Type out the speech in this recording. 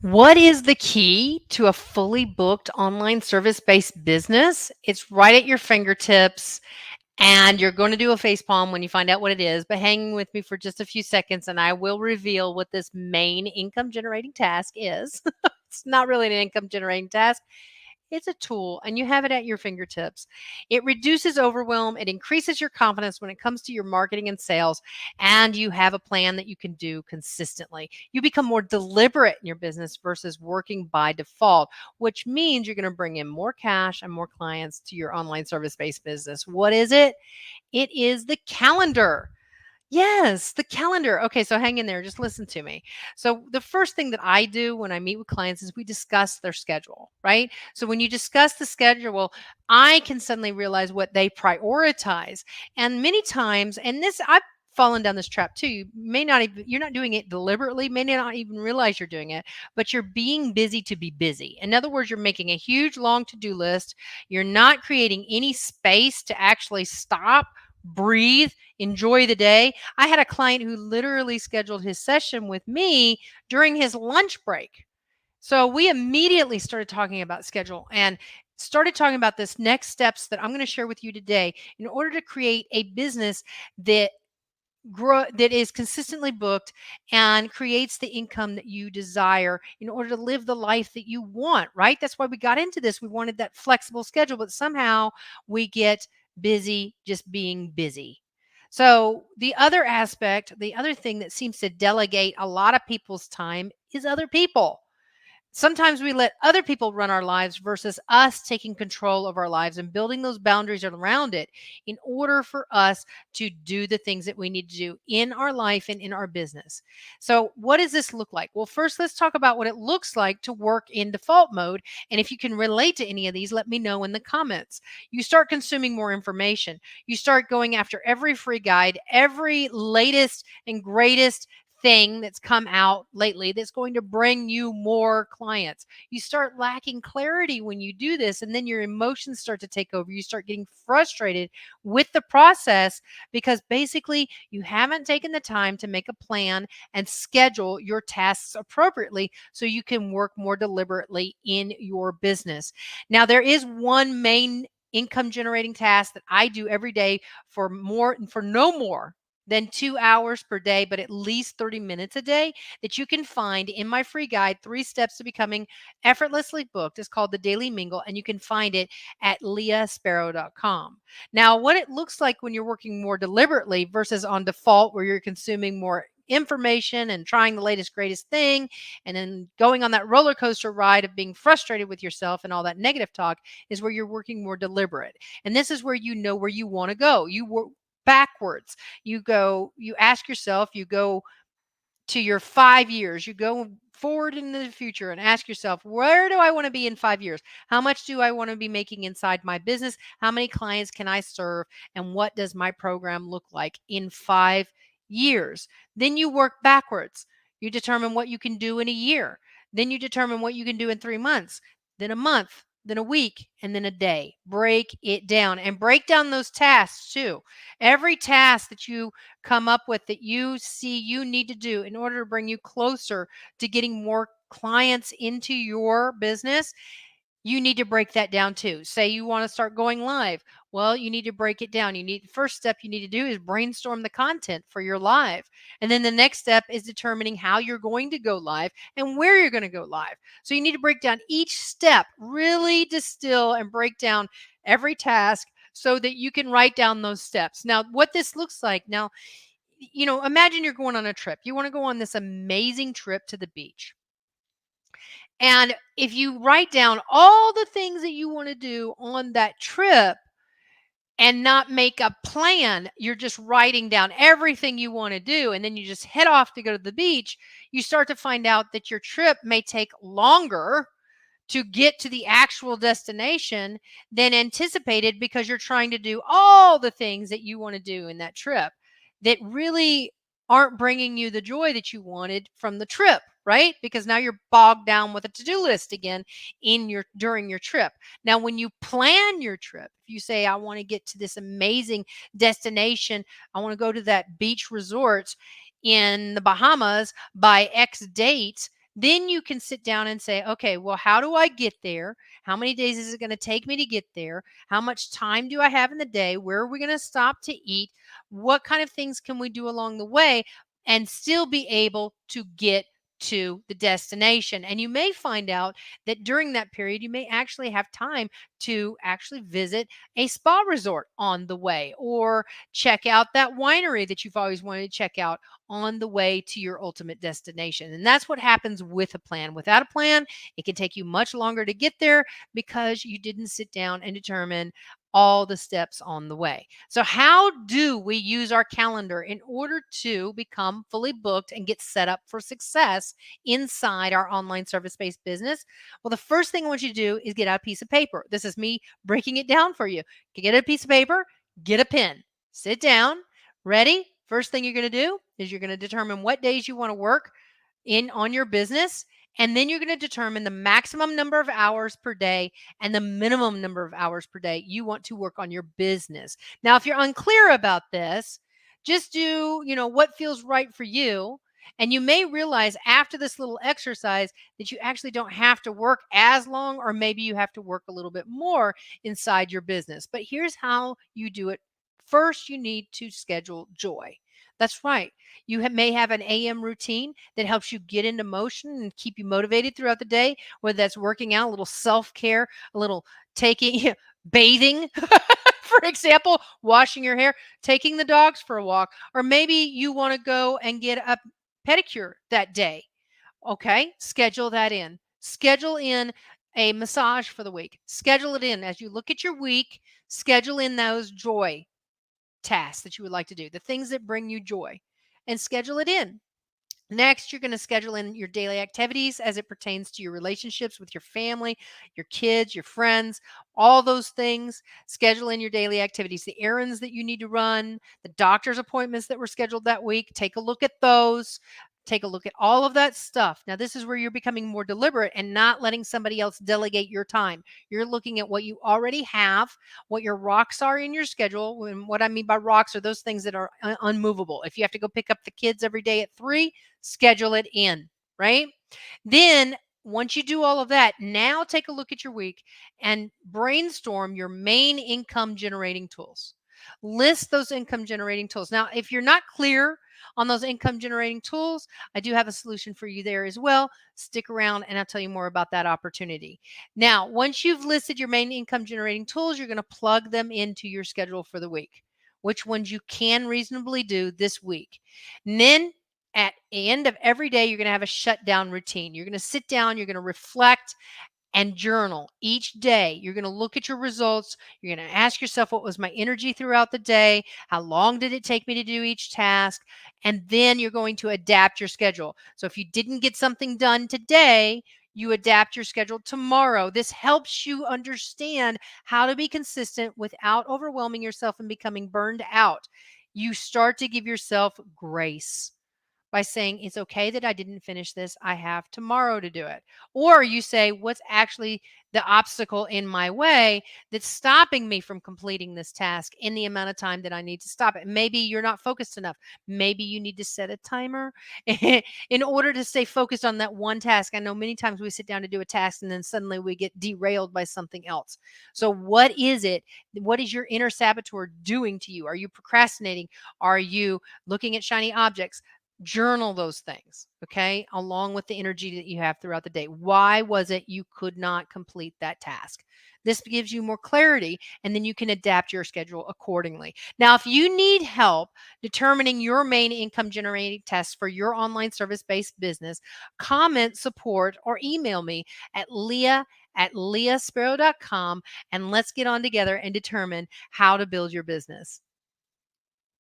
What is the key to a fully booked online service-based business? It's right at your fingertips, and you're going to do a facepalm when you find out what it is. But hang with me for just a few seconds, and I will reveal what this main income generating task is. It's not really an income generating task. It's a tool and you have it at your fingertips. It reduces overwhelm, it increases your confidence when it comes to your marketing and sales, and you have a plan that you can do consistently. You become more deliberate in your business versus working by default, which means you're going to bring in more cash and more clients to your online service based business. What is it? It is the calendar. Yes, the calendar. Okay, so hang in there. Just listen to me. So, the first thing that I do when I meet with clients is we discuss their schedule, right? So, when you discuss the schedule, I can suddenly realize what they prioritize. And many times, and this, I've fallen down this trap too. You may not even, you're not doing it deliberately, may not even realize you're doing it, but you're being busy to be busy. In other words, you're making a huge long to do list. You're not creating any space to actually stop, breathe, enjoy the day. I had a client who literally scheduled his session with me during his lunch break. So we immediately started talking about schedule and started talking about this next steps that I'm going to share with you today in order to create a business that that is consistently booked and creates the income that you desire in order to live the life that you want, right? That's why we got into this. We wanted that flexible schedule, but somehow we get busy just being busy. So, the other aspect, the other thing that seems to delegate a lot of people's time is other people. Sometimes we let other people run our lives versus us taking control of our lives and building those boundaries around it in order for us to do the things that we need to do in our life and in our business. So, what does this look like? Well, first, let's talk about what it looks like to work in default mode. And if you can relate to any of these, let me know in the comments. You start consuming more information, you start going after every free guide, every latest and greatest thing that's come out lately that's going to bring you more clients. You start lacking clarity when you do this, and then your emotions start to take over. You start getting frustrated with the process because basically you haven't taken the time to make a plan and schedule your tasks appropriately so you can work more deliberately in your business. Now, there is one main income generating task that I do every day for no more than 2 hours per day, but at least 30 minutes a day that you can find in my free guide, 3 Steps to Becoming Effortlessly Booked. It's called the Daily Mingle, and you can find it at leahsparrow.com. Now, what it looks like when you're working more deliberately versus on default, where you're consuming more information and trying the latest, greatest thing, and then going on that roller coaster ride of being frustrated with yourself and all that negative talk, is where you're working more deliberate. And this is where you know where you want to go. You work backwards. You ask yourself, you go to your 5 years, you go forward into the future and ask yourself, where do I want to be in 5 years? How much do I want to be making inside my business? How many clients can I serve? And what does my program look like in 5 years? Then you work backwards. You determine what you can do in a year. Then you determine what you can do in 3 months, then a month, then a week, and then a day. Break it down and break down those tasks too. Every task that you come up with that you see you need to do in order to bring you closer to getting more clients into your business, you need to break that down too. Say you want to start going live. Well, you need to break it down. First step you need to do is brainstorm the content for your live. And then the next step is determining how you're going to go live and where you're going to go live. So you need to break down each step, really distill and break down every task so that you can write down those steps. Now, what this looks like now, imagine you're going on a trip. You want to go on this amazing trip to the beach. And if you write down all the things that you want to do on that trip and not make a plan, you're just writing down everything you want to do, and then you just head off to go to the beach, you start to find out that your trip may take longer to get to the actual destination than anticipated because you're trying to do all the things that you want to do in that trip that really aren't bringing you the joy that you wanted from the trip, right? Because now you're bogged down with a to-do list again during your trip. Now, when you plan your trip, if you say, I want to get to this amazing destination, I want to go to that beach resort in the Bahamas by X date, Then you can sit down and say, okay, well, how do I get there? How many days is it going to take me to get there? How much time do I have in the day? Where are we going to stop to eat? What kind of things can we do along the way and still be able to get to the destination? And you may find out that during that period, you may actually have time to actually visit a spa resort on the way, or check out that winery that you've always wanted to check out on the way to your ultimate destination. And that's what happens with a plan. Without a plan, it can take you much longer to get there because you didn't sit down and determine all the steps on the way. So, how do we use our calendar in order to become fully booked and get set up for success inside our online service based business? Well, the first thing I want you to do is get out a piece of paper. This is me breaking it down for you. Get a piece of paper, get a pen, sit down. Ready? First thing you're going to do is you're going to determine what days you want to work in on your business, and then you're going to determine the maximum number of hours per day and the minimum number of hours per day you want to work on your business. Now, if you're unclear about this, just do, what feels right for you. And you may realize after this little exercise that you actually don't have to work as long, or maybe you have to work a little bit more inside your business. But here's how you do it. First, you need to schedule joy. That's right. You may have an AM routine that helps you get into motion and keep you motivated throughout the day, whether that's working out, a little self care, a little taking, bathing, for example, washing your hair, taking the dogs for a walk, or maybe you want to go and get a pedicure that day. Okay, schedule that in. Schedule in a massage for the week. Schedule it in as you look at your week. Schedule in those joy tasks that you would like to do, the things that bring you joy, and schedule it in. Next, you're going to schedule in your daily activities as it pertains to your relationships with your family, your kids, your friends, all those things. Schedule in your daily activities, the errands that you need to run, the doctor's appointments that were scheduled that week. Take a look at those. Take a look at all of that stuff. Now, this is where you're becoming more deliberate and not letting somebody else delegate your time. You're looking at what you already have, what your rocks are in your schedule. And what I mean by rocks are those things that are unmovable. If you have to go pick up the kids every day at 3, schedule it in, right? Then once you do all of that, now take a look at your week and brainstorm your main income generating tools. List those income generating tools. Now, if you're not clear on those income generating tools, I do have a solution for you there as well. Stick around and I'll tell you more about that opportunity. Now, once you've listed your main income generating tools, you're going to plug them into your schedule for the week, which ones you can reasonably do this week. And then at the end of every day, you're going to have a shutdown routine. You're going to sit down, you're going to reflect and journal each day. You're going to look at your results. You're going to ask yourself, what was my energy throughout the day? How long did it take me to do each task? And then you're going to adapt your schedule. So if you didn't get something done today, you adapt your schedule tomorrow. This helps you understand how to be consistent without overwhelming yourself and becoming burned out. You start to give yourself grace by saying, it's okay that I didn't finish this. I have tomorrow to do it. Or you say, what's actually the obstacle in my way that's stopping me from completing this task in the amount of time that I need to stop it? Maybe you're not focused enough. Maybe you need to set a timer in order to stay focused on that one task. I know many times we sit down to do a task and then suddenly we get derailed by something else. So what is it? What is your inner saboteur doing to you? Are you procrastinating? Are you looking at shiny objects? Journal those things, okay, along with the energy that you have throughout the day. Why was it you could not complete that task? This gives you more clarity, and then you can adapt your schedule accordingly. Now, if you need help determining your main income generating test for your online service-based business, comment, support, or email me at leah@leahsparrow.com, and let's get on together and determine how to build your business.